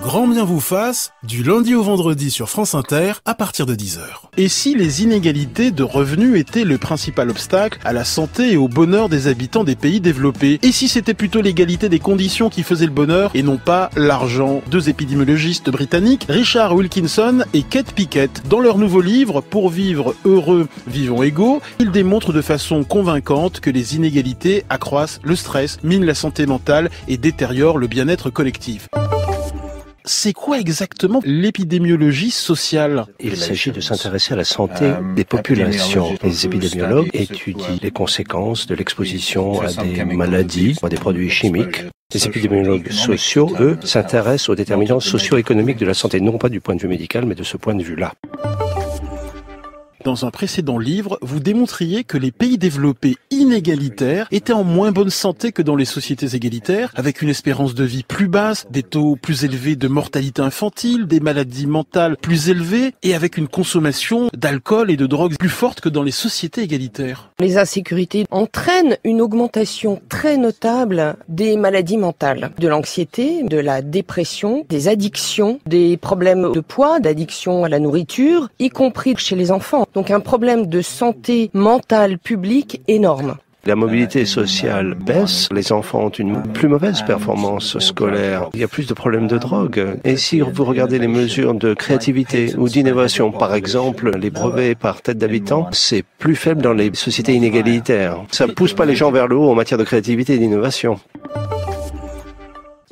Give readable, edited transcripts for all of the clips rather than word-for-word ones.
Grand bien vous fasse, du lundi au vendredi sur France Inter, à partir de 10h. Et si les inégalités de revenus étaient le principal obstacle à la santé et au bonheur des habitants des pays développés? Et si c'était plutôt l'égalité des conditions qui faisait le bonheur et non pas l'argent? Deux épidémiologistes britanniques, Richard Wilkinson et Kate Pickett, dans leur nouveau livre « Pour vivre heureux, vivons égaux », ils démontrent de façon convaincante que les inégalités accroissent le stress, minent la santé mentale et détériorent le bien-être collectif. C'est quoi exactement l'épidémiologie sociale? Il s'agit de s'intéresser à la santé des populations. Les épidémiologues étudient les conséquences de l'exposition à des maladies, à des produits chimiques. Les épidémiologues sociaux, eux, s'intéressent aux déterminants socio-économiques de la santé, non pas du point de vue médical, mais de ce point de vue-là. Dans un précédent livre, vous démontriez que les pays développés inégalitaires étaient en moins bonne santé que dans les sociétés égalitaires, avec une espérance de vie plus basse, des taux plus élevés de mortalité infantile, des maladies mentales plus élevées, et avec une consommation d'alcool et de drogues plus forte que dans les sociétés égalitaires. Les insécurités entraînent une augmentation très notable des maladies mentales, de l'anxiété, de la dépression, des addictions, des problèmes de poids, d'addiction à la nourriture, y compris chez les enfants. Donc un problème de santé mentale publique énorme. La mobilité sociale baisse, les enfants ont une plus mauvaise performance scolaire, il y a plus de problèmes de drogue. Et si vous regardez les mesures de créativité ou d'innovation, par exemple, les brevets par tête d'habitant, c'est plus faible dans les sociétés inégalitaires. Ça ne pousse pas les gens vers le haut en matière de créativité et d'innovation.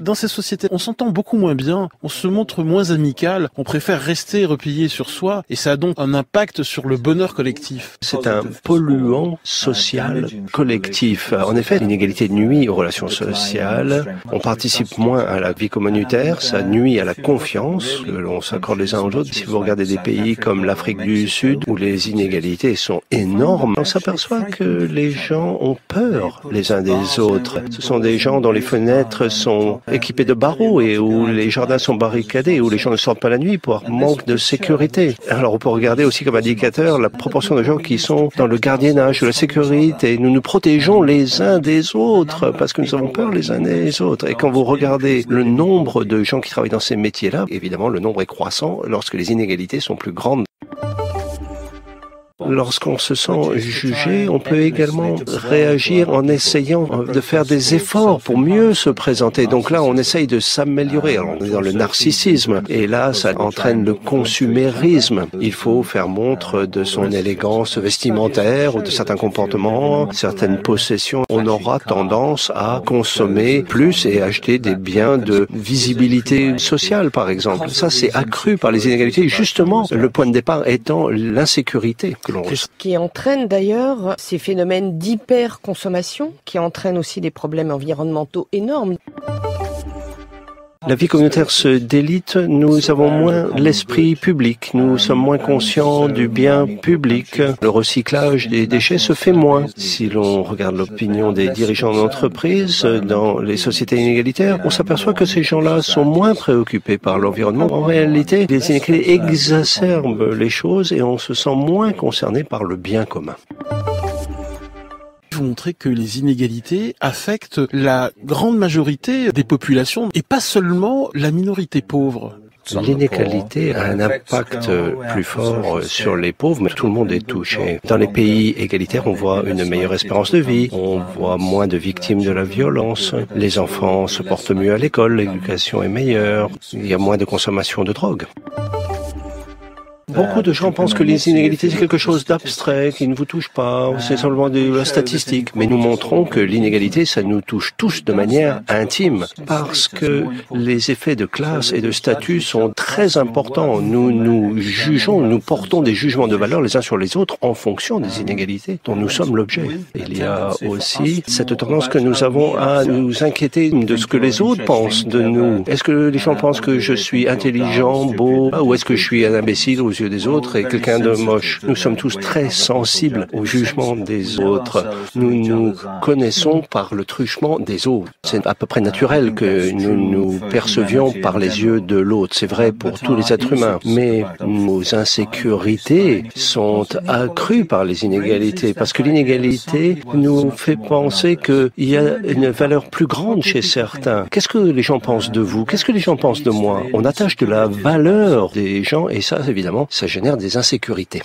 Dans ces sociétés, on s'entend beaucoup moins bien, on se montre moins amical, on préfère rester replié sur soi, et ça a donc un impact sur le bonheur collectif. C'est un polluant social collectif. En effet, l'inégalité nuit aux relations sociales, on participe moins à la vie communautaire, ça nuit à la confiance que l'on s'accorde les uns aux autres. Si vous regardez des pays comme l'Afrique du Sud, où les inégalités sont énormes, on s'aperçoit que les gens ont peur les uns des autres. Ce sont des gens dont les fenêtres sont équipés de barreaux et où les jardins sont barricadés, où les gens ne sortent pas la nuit pour manque de sécurité. Alors on peut regarder aussi comme indicateur la proportion de gens qui sont dans le gardiennage ou la sécurité. Nous nous protégeons les uns des autres parce que nous avons peur les uns des autres. Et quand vous regardez le nombre de gens qui travaillent dans ces métiers-là, évidemment le nombre est croissant lorsque les inégalités sont plus grandes. Lorsqu'on se sent jugé, on peut également réagir en essayant de faire des efforts pour mieux se présenter. Donc là, on essaye de s'améliorer. Alors, on est dans le narcissisme. Et là, ça entraîne le consumérisme. Il faut faire montre de son élégance vestimentaire ou de certains comportements, certaines possessions. On aura tendance à consommer plus et acheter des biens de visibilité sociale, par exemple. Ça, c'est accru par les inégalités. Justement, le point de départ étant l'insécurité. Ce qui entraîne d'ailleurs ces phénomènes d'hyperconsommation, qui entraînent aussi des problèmes environnementaux énormes. La vie communautaire se délite, nous avons moins l'esprit public, nous sommes moins conscients du bien public. Le recyclage des déchets se fait moins. Si l'on regarde l'opinion des dirigeants d'entreprise dans les sociétés inégalitaires, on s'aperçoit que ces gens-là sont moins préoccupés par l'environnement. En réalité, les inégalités exacerbent les choses et on se sent moins concerné par le bien commun. Vous montrez que les inégalités affectent la grande majorité des populations et pas seulement la minorité pauvre. L'inégalité a un impact plus fort sur les pauvres, mais tout le monde est touché. Dans les pays égalitaires, on voit une meilleure espérance de vie, on voit moins de victimes de la violence, les enfants se portent mieux à l'école, l'éducation est meilleure, il y a moins de consommation de drogue. Beaucoup de gens pensent que les inégalités, c'est quelque chose d'abstrait, qui ne vous touche pas, c'est seulement de la statistique. Mais nous montrons que l'inégalité, ça nous touche tous de manière intime, parce que les effets de classe et de statut sont très importants. Nous nous jugeons, nous portons des jugements de valeur les uns sur les autres en fonction des inégalités dont nous sommes l'objet. Il y a aussi cette tendance que nous avons à nous inquiéter de ce que les autres pensent de nous. Est-ce que les gens pensent que je suis intelligent, beau, ou est-ce que je suis un imbécile ou yeux des autres est quelqu'un de moche. Nous sommes tous très sensibles au jugement des autres. Nous nous connaissons par le truchement des autres. C'est à peu près naturel que nous nous percevions par les yeux de l'autre. C'est vrai pour tous les êtres humains. Mais nos insécurités sont accrues par les inégalités, parce que l'inégalité nous fait penser qu'il y a une valeur plus grande chez certains. Qu'est-ce que les gens pensent de vous? Qu'est-ce que les gens pensent de moi? On attache de la valeur des gens et ça, évidemment, ça génère des insécurités.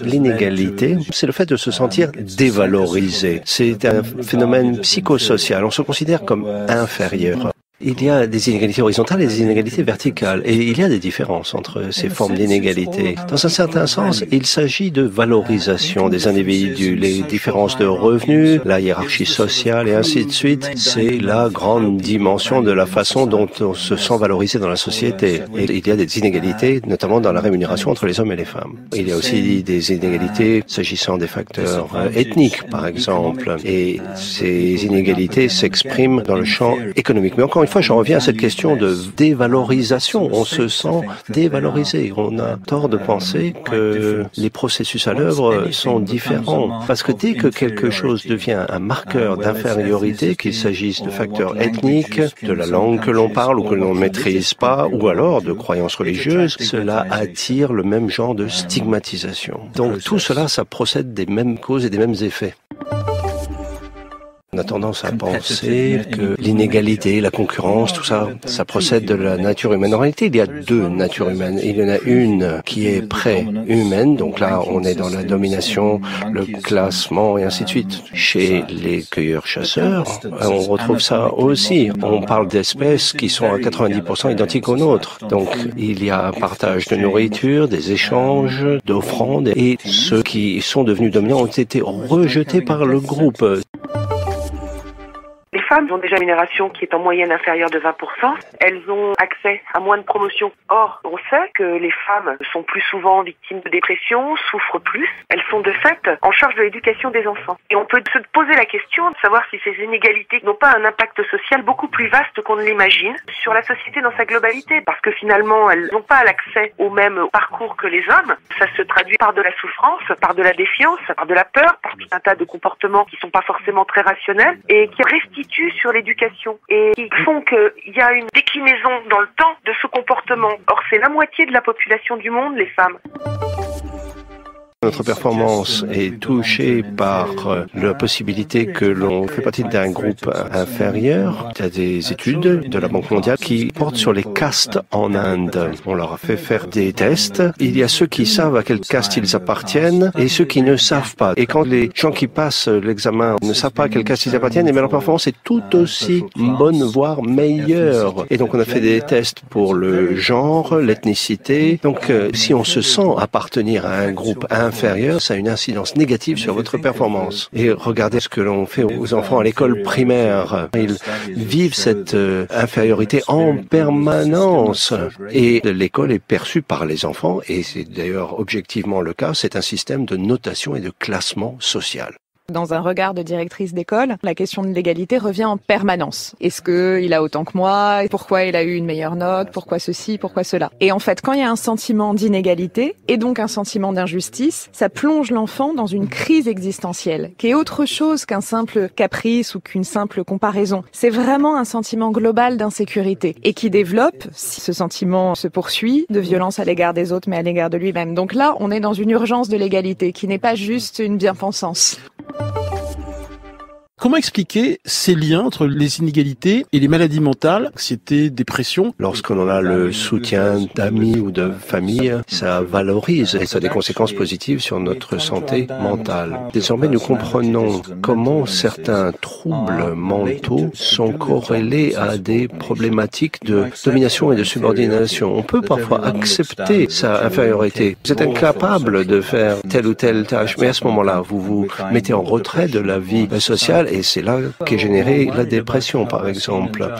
L'inégalité, c'est le fait de se sentir dévalorisé. C'est un phénomène psychosocial. On se considère comme inférieur. Il y a des inégalités horizontales et des inégalités verticales. Et il y a des différences entre ces formes d'inégalité. Dans un certain sens, il s'agit de valorisation des individus. Les différences de revenus, la hiérarchie sociale et ainsi de suite, c'est la grande dimension de la façon dont on se sent valorisé dans la société. Et il y a des inégalités, notamment dans la rémunération entre les hommes et les femmes. Il y a aussi des inégalités s'agissant des facteurs ethniques, par exemple. Et ces inégalités s'expriment dans le champ économique. Mais encore une fois, j'en reviens à cette question de dévalorisation. On se sent dévalorisé. On a tort de penser que les processus à l'œuvre sont différents. Parce que dès que quelque chose devient un marqueur d'infériorité, qu'il s'agisse de facteurs ethniques, de la langue que l'on parle ou que l'on ne maîtrise pas, ou alors de croyances religieuses, cela attire le même genre de stigmatisation. Donc tout cela, ça procède des mêmes causes et des mêmes effets. On a tendance à penser que l'inégalité, la concurrence, tout ça, ça procède de la nature humaine. En réalité, il y a deux natures humaines. Il y en a une qui est pré-humaine, donc là, on est dans la domination, le classement et ainsi de suite. Chez les cueilleurs-chasseurs, on retrouve ça aussi. On parle d'espèces qui sont à 90% identiques aux nôtres. Donc, il y a un partage de nourriture, des échanges, d'offrandes, et ceux qui sont devenus dominants ont été rejetés par le groupe. Les femmes ont déjà une rémunération qui est en moyenne inférieure de 20%. Elles ont accès à moins de promotions. Or, on sait que les femmes sont plus souvent victimes de dépression, souffrent plus. Elles sont de fait en charge de l'éducation des enfants. Et on peut se poser la question de savoir si ces inégalités n'ont pas un impact social beaucoup plus vaste qu'on ne l'imagine sur la société dans sa globalité. Parce que finalement, elles n'ont pas l'accès au même parcours que les hommes. Ça se traduit par de la souffrance, par de la défiance, par de la peur, par tout un tas de comportements qui sont pas forcément très rationnels et qui restituent sur l'éducation et qui font qu'il y a une déclinaison dans le temps de ce comportement. Or, c'est la moitié de la population du monde, les femmes. Notre performance est touchée par la possibilité que l'on fait partie d'un groupe inférieur. Il y a des études de la Banque mondiale qui portent sur les castes en Inde. On leur a fait faire des tests. Il y a ceux qui savent à quelle caste ils appartiennent et ceux qui ne savent pas. Et quand les gens qui passent l'examen ne savent pas à quelle caste ils appartiennent, et bien leur performance est tout aussi bonne, voire meilleure. Et donc on a fait des tests pour le genre, l'ethnicité. Donc si on se sent appartenir à un groupe inférieur, ça a une incidence négative sur votre performance. Et regardez ce que l'on fait aux enfants à l'école primaire. Ils vivent cette infériorité en permanence. Et l'école est perçue par les enfants, et c'est d'ailleurs objectivement le cas, c'est un système de notation et de classement social. Dans un regard de directrice d'école, la question de l'égalité revient en permanence. Est-ce qu'il a autant que moi? Pourquoi il a eu une meilleure note? Pourquoi ceci? Pourquoi cela? Et en fait, quand il y a un sentiment d'inégalité et donc un sentiment d'injustice, ça plonge l'enfant dans une crise existentielle, qui est autre chose qu'un simple caprice ou qu'une simple comparaison. C'est vraiment un sentiment global d'insécurité et qui développe, si ce sentiment se poursuit, de violence à l'égard des autres mais à l'égard de lui-même. Donc là, on est dans une urgence de l'égalité qui n'est pas juste une bien-pensance. Comment expliquer ces liens entre les inégalités et les maladies mentales, anxiété, dépression? Lorsqu'on a le soutien d'amis ou de famille, ça valorise et ça a des conséquences positives sur notre santé mentale. Désormais, nous comprenons comment certains troubles mentaux sont corrélés à des problématiques de domination et de subordination. On peut parfois accepter sa infériorité. Vous êtes incapable de faire telle ou telle tâche, mais à ce moment-là, vous vous mettez en retrait de la vie sociale. Et c'est là qu'est générée la dépression, par exemple.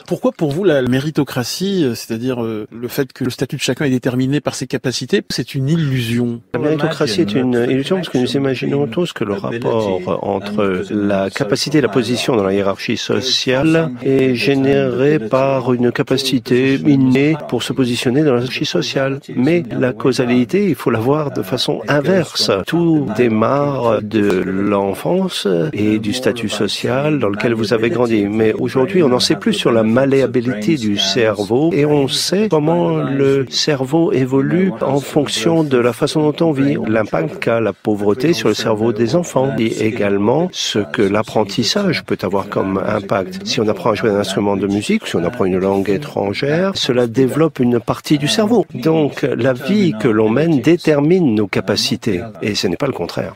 Pourquoi pour vous la méritocratie, c'est-à-dire le fait que le statut de chacun est déterminé par ses capacités, c'est une illusion? La méritocratie est une illusion parce que nous imaginons tous que le rapport entre la capacité et la position dans la hiérarchie sociale est généré par une capacité innée pour se positionner dans la hiérarchie sociale. Mais la causalité, il faut la voir de façon inverse. Tout démarre de l'enfance et du statut social dans lequel vous avez grandi. Mais aujourd'hui, on n'en sait plus sur la malléabilité du cerveau et on sait comment le cerveau évolue en fonction de la façon dont on vit. L'impact qu'a la pauvreté sur le cerveau des enfants et également ce que l'apprentissage peut avoir comme impact. Si on apprend à jouer un instrument de musique, si on apprend une langue étrangère, cela développe une partie du cerveau. Donc la vie que l'on mène détermine nos capacités et ce n'est pas le contraire.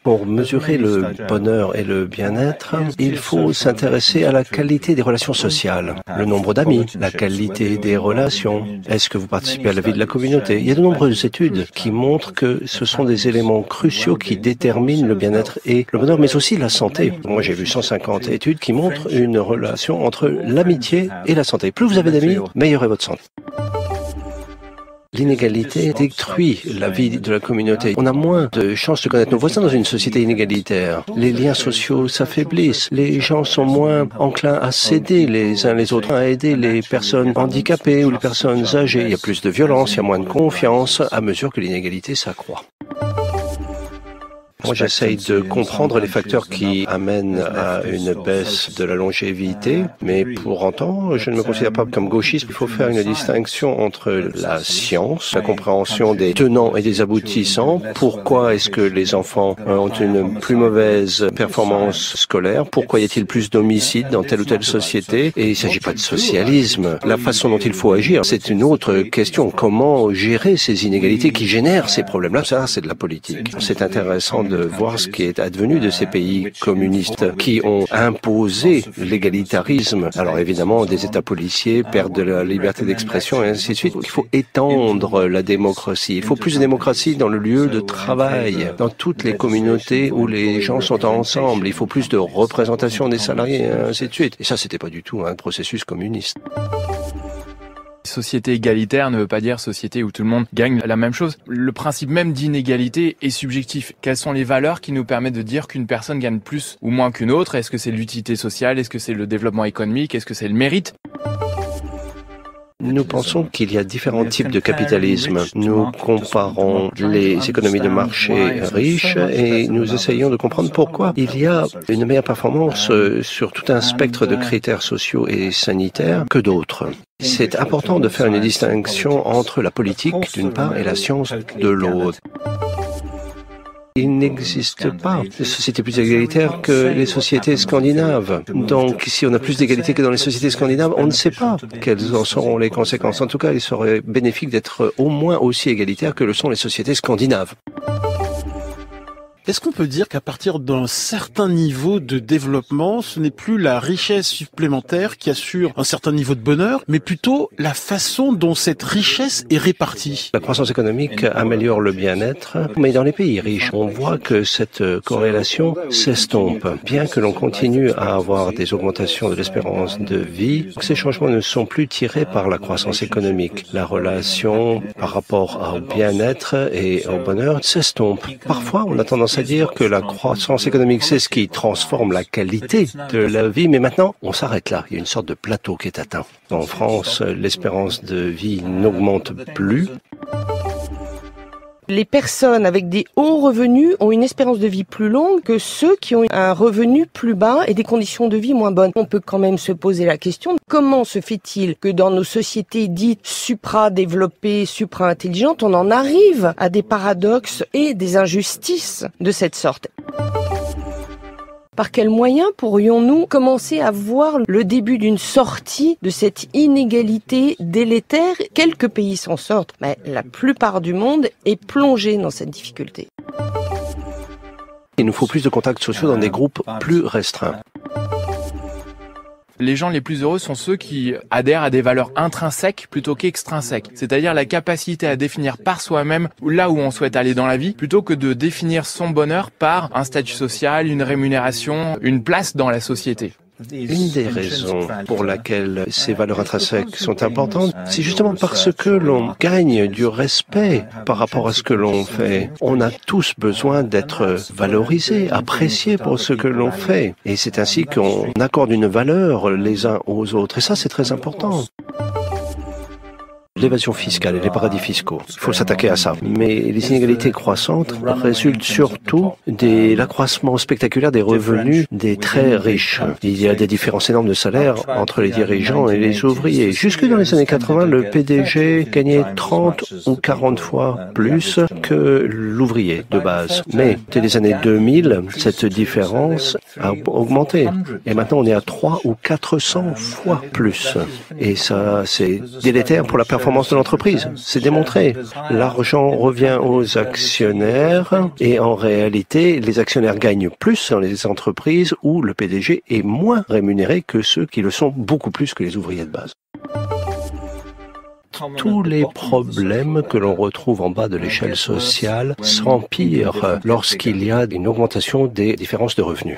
Pour mesurer le bonheur et le bien-être, il faut s'intéresser à la qualité des relations sociales, le nombre d'amis, la qualité des relations. Est-ce que vous participez à la vie de la communauté? Il y a de nombreuses études qui montrent que ce sont des éléments cruciaux qui déterminent le bien-être et le bonheur, mais aussi la santé. Moi, j'ai vu 150 études qui montrent une relation entre l'amitié et la santé. Plus vous avez d'amis, meilleure est votre santé. L'inégalité détruit la vie de la communauté. On a moins de chances de connaître nos voisins dans une société inégalitaire. Les liens sociaux s'affaiblissent. Les gens sont moins enclins à s'aider les uns les autres, à aider les personnes handicapées ou les personnes âgées. Il y a plus de violence, il y a moins de confiance à mesure que l'inégalité s'accroît. Moi, j'essaye de comprendre les facteurs qui amènent à une baisse de la longévité, mais pour autant, je ne me considère pas comme gauchiste. Il faut faire une distinction entre la science, la compréhension des tenants et des aboutissants. Pourquoi est-ce que les enfants ont une plus mauvaise performance scolaire? Pourquoi y a-t-il plus d'homicides dans telle ou telle société? Et il ne s'agit pas de socialisme. La façon dont il faut agir, c'est une autre question. Comment gérer ces inégalités qui génèrent ces problèmes-là? Ça, c'est de la politique. C'est intéressant de voir ce qui est advenu de ces pays communistes qui ont imposé l'égalitarisme. Alors évidemment, des États policiers perdent de la liberté d'expression et ainsi de suite. Il faut étendre la démocratie. Il faut plus de démocratie dans le lieu de travail, dans toutes les communautés où les gens sont ensemble. Il faut plus de représentation des salariés et ainsi de suite. Et ça, c'était pas du tout un processus communiste. Société égalitaire ne veut pas dire société où tout le monde gagne la même chose. Le principe même d'inégalité est subjectif. Quelles sont les valeurs qui nous permettent de dire qu'une personne gagne plus ou moins qu'une autre? Est-ce que c'est l'utilité sociale? Est-ce que c'est le développement économique? Est-ce que c'est le mérite? Nous pensons qu'il y a différents types de capitalisme. Nous comparons les économies de marché riches et nous essayons de comprendre pourquoi il y a une meilleure performance sur tout un spectre de critères sociaux et sanitaires que d'autres. C'est important de faire une distinction entre la politique d'une part et la science de l'autre. Il n'existe pas de société plus égalitaire que les sociétés scandinaves. Donc, si on a plus d'égalité que dans les sociétés scandinaves, on ne sait pas quelles en seront les conséquences. En tout cas, il serait bénéfique d'être au moins aussi égalitaire que le sont les sociétés scandinaves. Est-ce qu'on peut dire qu'à partir d'un certain niveau de développement, ce n'est plus la richesse supplémentaire qui assure un certain niveau de bonheur, mais plutôt la façon dont cette richesse est répartie? La croissance économique améliore le bien-être, mais dans les pays riches, on voit que cette corrélation s'estompe. Bien que l'on continue à avoir des augmentations de l'espérance de vie, ces changements ne sont plus tirés par la croissance économique. La relation par rapport au bien-être et au bonheur s'estompe. Parfois, on a tendance à dire que la croissance économique, c'est ce qui transforme la qualité de la vie, mais maintenant, on s'arrête là. Il y a une sorte de plateau qui est atteint. En France, l'espérance de vie n'augmente plus. Les personnes avec des hauts revenus ont une espérance de vie plus longue que ceux qui ont un revenu plus bas et des conditions de vie moins bonnes. On peut quand même se poser la question, comment se fait-il que dans nos sociétés dites supra-développées, supra-intelligentes, on en arrive à des paradoxes et des injustices de cette sorte? Par quels moyens pourrions-nous commencer à voir le début d'une sortie de cette inégalité délétère? Quelques pays s'en sortent, mais la plupart du monde est plongé dans cette difficulté. Il nous faut plus de contacts sociaux dans des groupes plus restreints. Les gens les plus heureux sont ceux qui adhèrent à des valeurs intrinsèques plutôt qu'extrinsèques. C'est-à-dire la capacité à définir par soi-même là où on souhaite aller dans la vie, plutôt que de définir son bonheur par un statut social, une rémunération, une place dans la société. Une des raisons pour laquelle ces valeurs intrinsèques sont importantes, c'est justement parce que l'on gagne du respect par rapport à ce que l'on fait. On a tous besoin d'être valorisés, appréciés pour ce que l'on fait. Et c'est ainsi qu'on accorde une valeur les uns aux autres. Et ça, c'est très important. L'évasion fiscale et les paradis fiscaux, il faut s'attaquer à ça. Mais les inégalités croissantes résultent surtout de l'accroissement spectaculaire des revenus des très riches. Il y a des différences énormes de salaire entre les dirigeants et les ouvriers. Jusque dans les années 80, le PDG gagnait 30 ou 40 fois plus que l'ouvrier de base. Mais dès les années 2000, cette différence a augmenté. Et maintenant, on est à 300 ou 400 fois plus. Et ça, c'est délétère pour la performance de l'entreprise. C'est démontré. L'argent revient aux actionnaires et en réalité, les actionnaires gagnent plus dans les entreprises où le PDG est moins rémunéré que ceux qui le sont beaucoup plus que les ouvriers de base. Tous les problèmes que l'on retrouve en bas de l'échelle sociale s'empirent lorsqu'il y a une augmentation des différences de revenus.